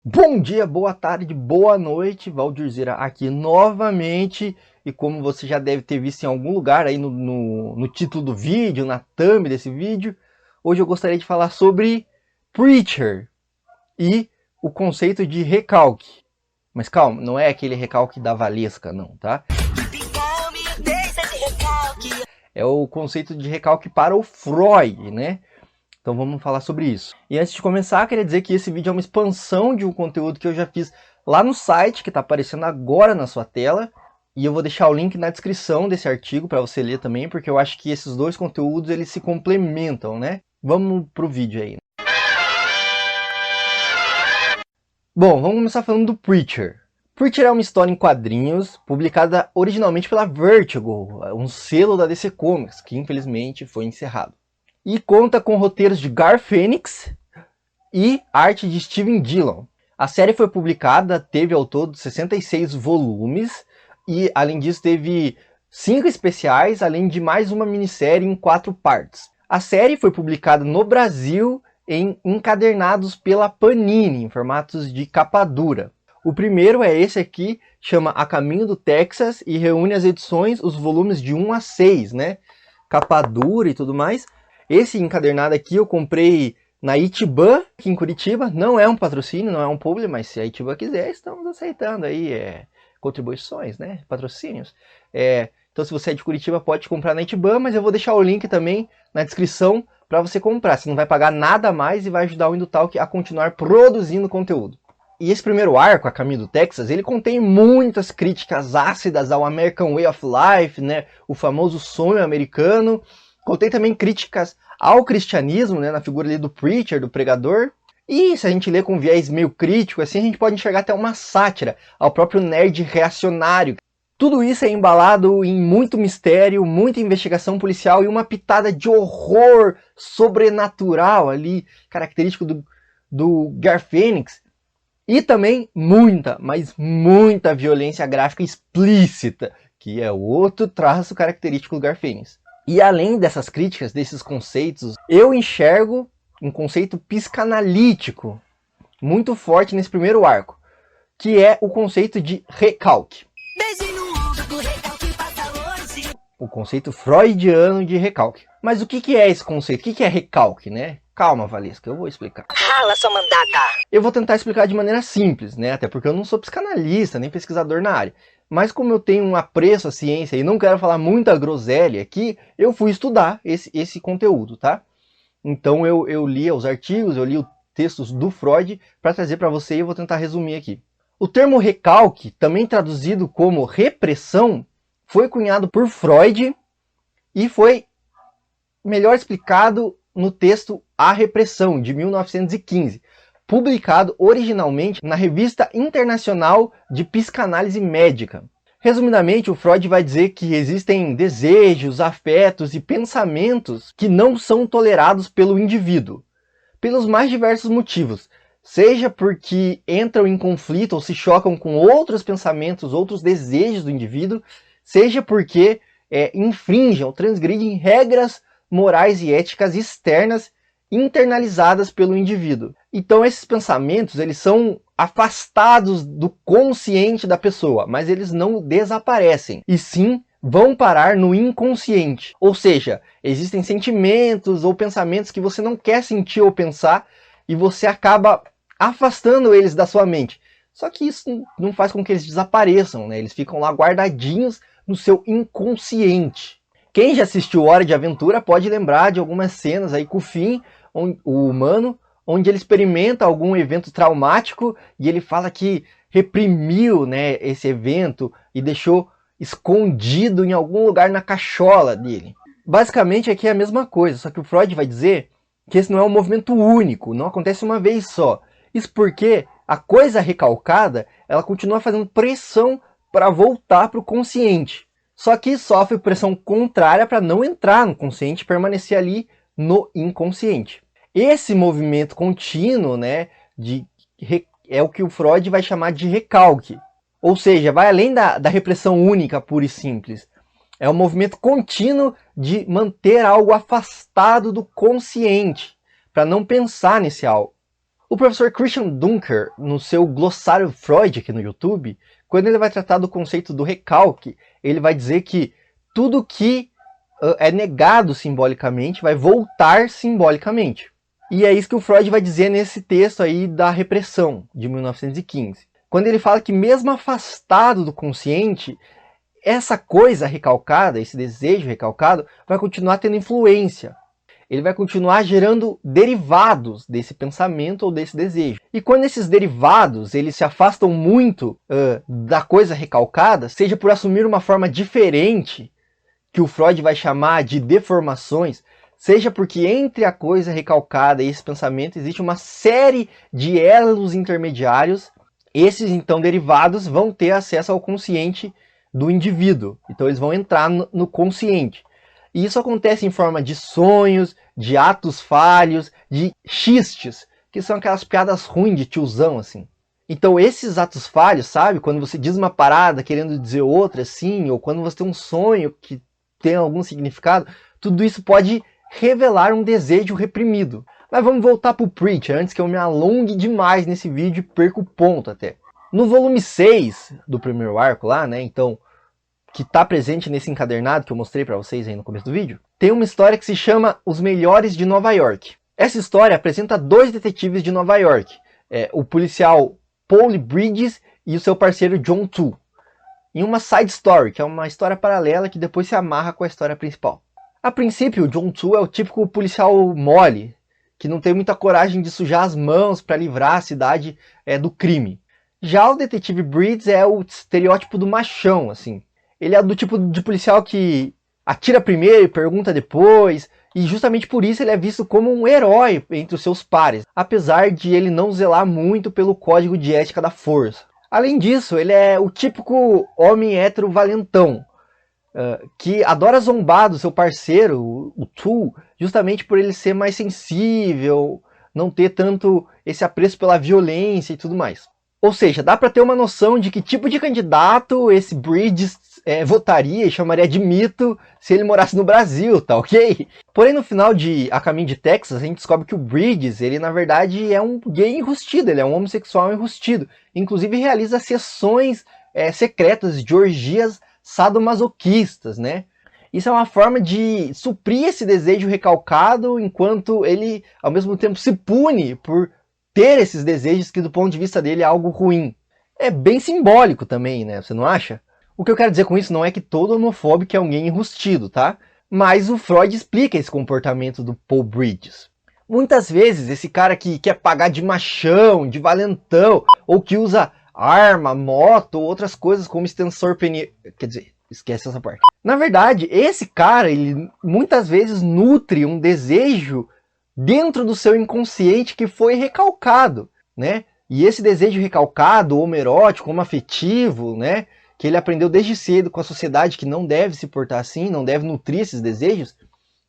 Bom dia, boa tarde, boa noite, Valdirzira aqui novamente. E como você já deve ter visto em algum lugar aí no título do vídeo, na thumb desse vídeo, hoje eu gostaria de falar sobre Preacher e o conceito de recalque. Mas calma, não é aquele recalque da Valesca, não, tá? É o conceito de recalque para o Freud, né? Então vamos falar sobre isso. E antes de começar, queria dizer que esse vídeo é uma expansão de um conteúdo que eu já fiz lá no site, que está aparecendo agora na sua tela. E eu vou deixar o link na descrição desse artigo para você ler também, porque eu acho que esses dois conteúdos eles se complementam, né? Vamos pro vídeo aí. Bom, vamos começar falando do Preacher. Preacher é uma história em quadrinhos, publicada originalmente pela Vertigo, um selo da DC Comics, que infelizmente foi encerrado. E conta com roteiros de Gar Fênix e arte de Steven Dillon. A série foi publicada, teve ao todo 66 volumes e, além disso, teve 5 especiais, além de mais uma minissérie em 4 partes. A série foi publicada no Brasil em encadernados pela Panini, em formatos de capa dura. O primeiro é esse aqui, chama A Caminho do Texas e reúne as edições, os volumes de 1 a 6, né? Capa dura e tudo mais. Esse encadernado aqui eu comprei na Itiban, aqui em Curitiba. Não é um patrocínio, não é um publi, mas se a Itiban quiser, estamos aceitando aí contribuições, né? Patrocínios. Então se você é de Curitiba, pode comprar na Itiban, mas eu vou deixar o link também na descrição para você comprar. Você não vai pagar nada mais e vai ajudar o Indutalk a continuar produzindo conteúdo. E esse primeiro arco, A Caminho do Texas, ele contém muitas críticas ácidas ao American Way of Life, né? O famoso sonho americano. Contém também críticas ao cristianismo, né, na figura ali do preacher, do pregador. E se a gente lê com viés meio crítico, assim, a gente pode enxergar até uma sátira ao próprio nerd reacionário. Tudo isso é embalado em muito mistério, muita investigação policial e uma pitada de horror sobrenatural ali, característico do Gar Fênix. E também muita, mas muita violência gráfica explícita, que é outro traço característico do Gar Fênix. E além dessas críticas, desses conceitos, eu enxergo um conceito psicanalítico muito forte nesse primeiro arco, que é o conceito de recalque. O conceito freudiano de recalque. Mas o que é esse conceito? O que é recalque, né? Calma, Valesca, eu vou explicar. Rala sua mandada! Eu vou tentar explicar de maneira simples, né? Até porque eu não sou psicanalista, nem pesquisador na área. Mas como eu tenho um apreço à ciência e não quero falar muita groselha aqui, eu fui estudar esse conteúdo, tá? Então eu li os artigos, eu li os textos do Freud para trazer para você e eu vou tentar resumir aqui. O termo recalque, também traduzido como repressão, foi cunhado por Freud e foi melhor explicado no texto A Repressão, de 1915, publicado originalmente na Revista Internacional de Psicanálise Médica. Resumidamente, o Freud vai dizer que existem desejos, afetos e pensamentos que não são tolerados pelo indivíduo, pelos mais diversos motivos, seja porque entram em conflito ou se chocam com outros pensamentos, outros desejos do indivíduo, seja porque infringem ou transgridem regras morais e éticas externas internalizadas pelo indivíduo. Então esses pensamentos, eles são afastados do consciente da pessoa, mas eles não desaparecem, e sim vão parar no inconsciente. Ou seja, existem sentimentos ou pensamentos que você não quer sentir ou pensar, e você acaba afastando eles da sua mente. Só que isso não faz com que eles desapareçam, né? Eles ficam lá guardadinhos no seu inconsciente. Quem já assistiu Hora de Aventura pode lembrar de algumas cenas aí com o Finn, o humano, onde ele experimenta algum evento traumático e ele fala que reprimiu, né, esse evento e deixou escondido em algum lugar na cachola dele. Basicamente aqui é a mesma coisa, só que o Freud vai dizer que esse não é um movimento único, não acontece uma vez só. Isso porque a coisa recalcada, ela continua fazendo pressão para voltar para o consciente. Só que sofre pressão contrária para não entrar no consciente e permanecer ali no inconsciente. Esse movimento contínuo, né, é o que o Freud vai chamar de recalque. Ou seja, vai além da repressão única, pura e simples. É um movimento contínuo de manter algo afastado do consciente, para não pensar nesse algo. O professor Christian Dunker, no seu glossário Freud aqui no YouTube, quando ele vai tratar do conceito do recalque, ele vai dizer que tudo que é negado simbolicamente vai voltar simbolicamente. E é isso que o Freud vai dizer nesse texto aí da Repressão, de 1915. Quando ele fala que mesmo afastado do consciente, essa coisa recalcada, esse desejo recalcado, vai continuar tendo influência. Ele vai continuar gerando derivados desse pensamento ou desse desejo. E quando esses derivados eles se afastam muito da coisa recalcada, seja por assumir uma forma diferente, que o Freud vai chamar de deformações, seja porque entre a coisa recalcada e esse pensamento existe uma série de elos intermediários, esses então derivados vão ter acesso ao consciente do indivíduo. Então eles vão entrar no consciente. E isso acontece em forma de sonhos, de atos falhos, de xistes, que são aquelas piadas ruins de tiozão, assim. Então esses atos falhos, sabe? Quando você diz uma parada querendo dizer outra, assim, ou quando você tem um sonho que tem algum significado, tudo isso pode revelar um desejo reprimido. Mas vamos voltar para o Preacher, antes que eu me alongue demais nesse vídeo e perca o ponto até. No volume 6 do primeiro arco lá, né, então, que está presente nesse encadernado que eu mostrei para vocês aí no começo do vídeo, tem uma história que se chama Os Melhores de Nova York. Essa história apresenta dois detetives de Nova York, o policial Paul Bridges e o seu parceiro John Two, em uma side story, que é uma história paralela que depois se amarra com a história principal. A princípio, o John Two é o típico policial mole, que não tem muita coragem de sujar as mãos para livrar a cidade do crime. Já o detetive Bridges é o estereótipo do machão, assim. Ele é do tipo de policial que atira primeiro e pergunta depois, e justamente por isso ele é visto como um herói entre os seus pares, apesar de ele não zelar muito pelo código de ética da força. Além disso, ele é o típico homem hétero valentão, que adora zombar do seu parceiro, o Two, justamente por ele ser mais sensível, não ter tanto esse apreço pela violência e tudo mais. Ou seja, dá para ter uma noção de que tipo de candidato esse Bridges votaria e chamaria de mito se ele morasse no Brasil, tá ok? Porém, no final de A Caminho de Texas, a gente descobre que o Bridges, ele na verdade é um gay enrustido, ele é um homossexual enrustido. Inclusive realiza sessões secretas de orgias sadomasoquistas, né? Isso é uma forma de suprir esse desejo recalcado, enquanto ele, ao mesmo tempo, se pune por ter esses desejos que, do ponto de vista dele, é algo ruim. É bem simbólico também, né? Você não acha? O que eu quero dizer com isso não é que todo homofóbico é alguém enrustido, tá? Mas o Freud explica esse comportamento do Paul Bridges. Muitas vezes, esse cara que quer pagar de machão, de valentão, ou que usa arma, moto, ou outras coisas como extensor peniano. Quer dizer, esquece essa parte. Na verdade, esse cara, ele muitas vezes nutre um desejo dentro do seu inconsciente que foi recalcado, né? E esse desejo recalcado, homoerótico, homoafetivo, né? Que ele aprendeu desde cedo com a sociedade que não deve se portar assim, não deve nutrir esses desejos,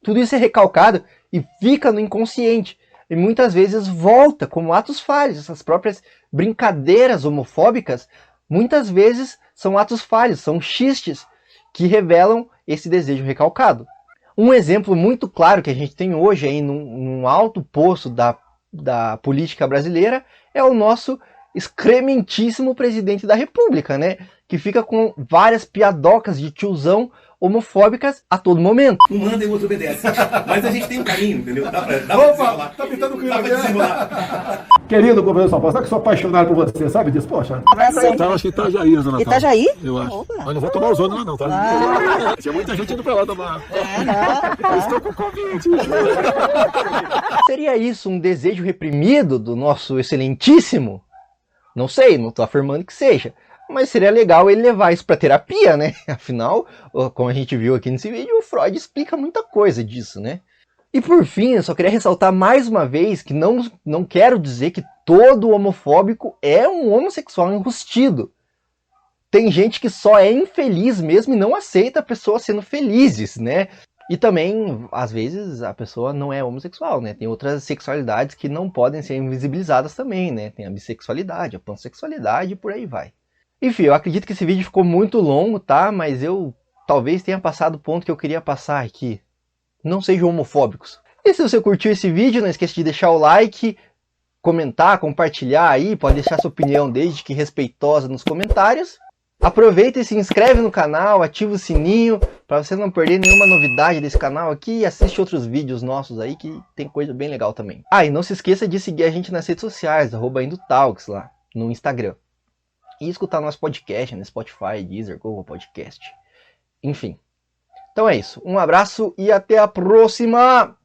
tudo isso é recalcado e fica no inconsciente. E muitas vezes volta como atos falhos. Essas próprias brincadeiras homofóbicas, muitas vezes são atos falhos, são xistes que revelam esse desejo recalcado. Um exemplo muito claro que a gente tem hoje aí num alto posto da política brasileira é o nosso excrementíssimo presidente da República, né? Que fica com várias piadocas de tiozão homofóbicas a todo momento. Um manda e o outro obedece. Mas a gente tem um carinho, entendeu? Dá pra Opa, tá pintando clima aqui, né? Querido governador de São Paulo, sabe que sou apaixonado por você, sabe disso? Poxa. Então, acho que Itajaí, Zona Natal. Itajaí? Eu acho. Opa. Mas não vou tomar o zona lá não, tá? Tinha muita gente indo pra lá tomar. Eu estou com convite. Seria isso um desejo reprimido do nosso excelentíssimo? Não sei, não estou afirmando que seja. Mas seria legal ele levar isso para terapia, né? Afinal, como a gente viu aqui nesse vídeo, o Freud explica muita coisa disso, né? E por fim, eu só queria ressaltar mais uma vez que não quero dizer que todo homofóbico é um homossexual enrustido. Tem gente que só é infeliz mesmo e não aceita a pessoa sendo felizes, né? E também, às vezes, a pessoa não é homossexual, né? Tem outras sexualidades que não podem ser invisibilizadas também, né? Tem a bissexualidade, a pansexualidade e por aí vai. Enfim, eu acredito que esse vídeo ficou muito longo, tá? Mas eu talvez tenha passado o ponto que eu queria passar aqui. Não sejam homofóbicos. E se você curtiu esse vídeo, não esqueça de deixar o like, comentar, compartilhar aí, pode deixar sua opinião desde que respeitosa nos comentários. Aproveita e se inscreve no canal, ativa o sininho para você não perder nenhuma novidade desse canal aqui e assiste outros vídeos nossos aí que tem coisa bem legal também. Ah, e não se esqueça de seguir a gente nas redes sociais, @IndoTalks lá no Instagram. E escutar nosso podcast no Spotify, Deezer, Google Podcast. Enfim. Então é isso. Um abraço e até a próxima!